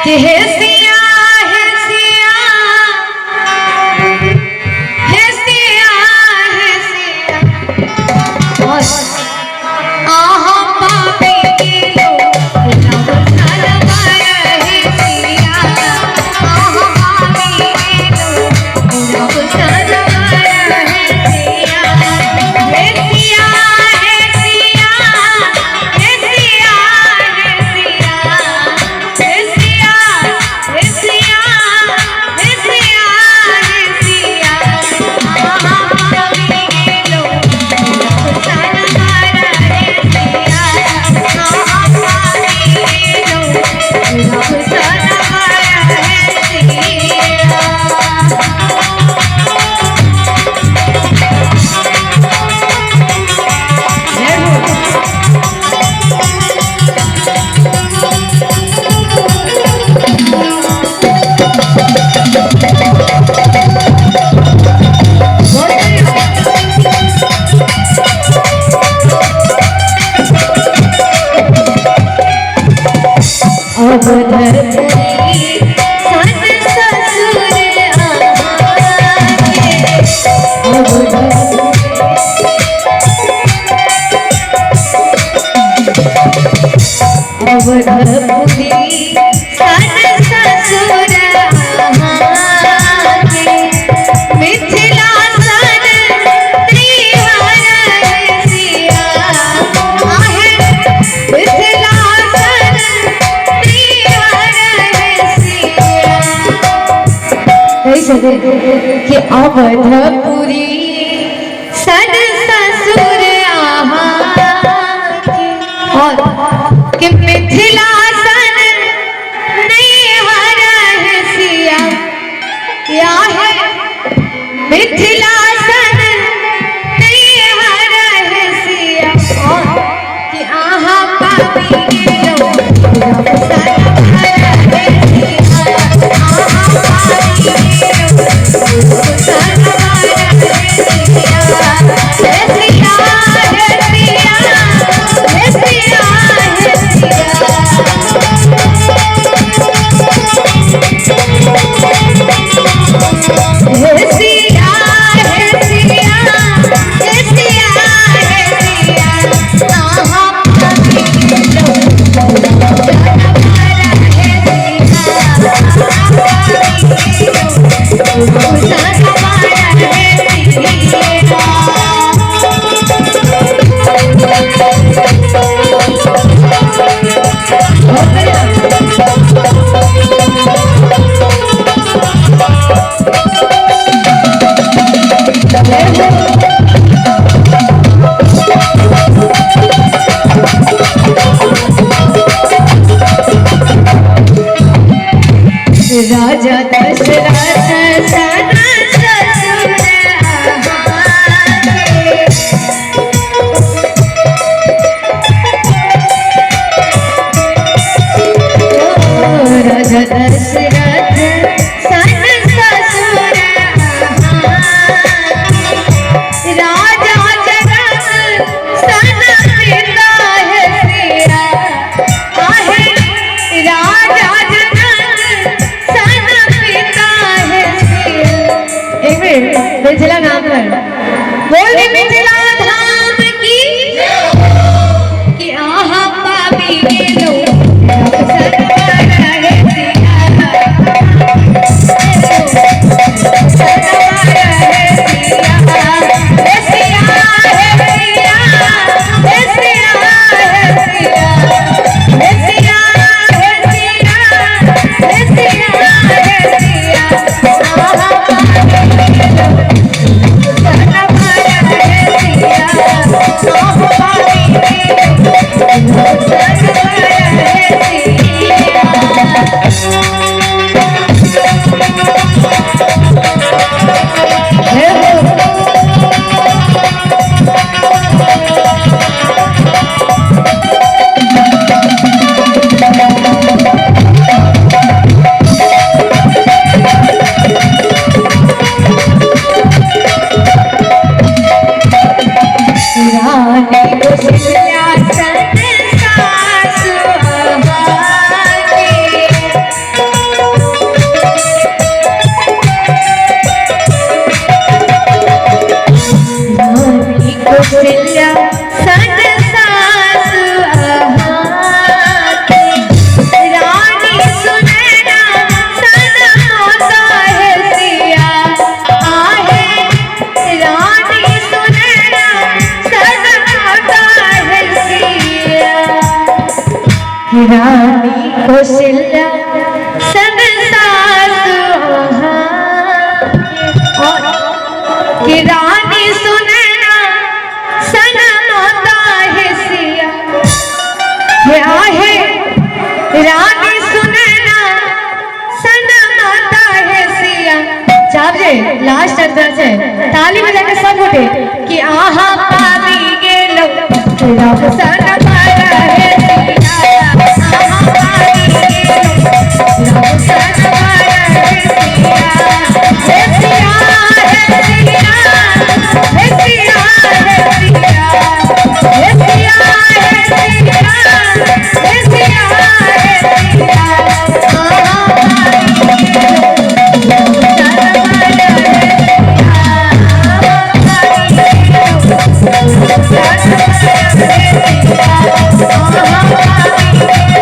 कि हे सिया हे सिया हे सिया हे सिया और आहा पापी लो रब सरवाया हे सिया आहा पापी लो रब सरवाया हे सिया हे सिया हे सिया हे सिया हे सिया हे सिया हे सिया हे सिया आहा पापी लो रब सरवाया हे सिया आहा पापी लो रब सरवाया हे सिया। अब धरती सस ससुर आगे अब धरती सस ससुर आगे मिथिला सन त्रिहर सिया आहे मिथिला सन कि अवधपुरी सन ससुर और कि मिथिला सन नैहर सिया क्या है मिथिला सन नैहर सिया और कि आहा पापी लो रब सरवाया हे सिया आहा पापी राजा दशरथ सन ससुर आगे राजा दशरथ सन ससुर आगे राजा जनक सन पिता है सिया आहे राजा मिथिला नाम पर बोल दे मिथिला धाम की कि आहा पापी लो रब सरवाया हे सिया सरवाया हे सिया हे सिया हे सिया हे सिया हे सिया हे सिया हे सिया हे सिया हे सिया आहा पापी लो सरवाया हे सिया आहा पापी लो सरवाया हे सिया। रानी कौशल्या सन सासु कि रानी सुनना सन माता है सिया क्या है रानी सुनना सन माता है सिया। चाहे लास्ट अंदर से ताली बजा के सब उठे कि आहा पावी गेलो रब सन मारा है सिया आहा पावी गेलो रब सन मारा है सिया हे सिया हे सिया हे सिया हे सिया हे सिया हे सिया हे सिया हे सिया आहा पावी गेलो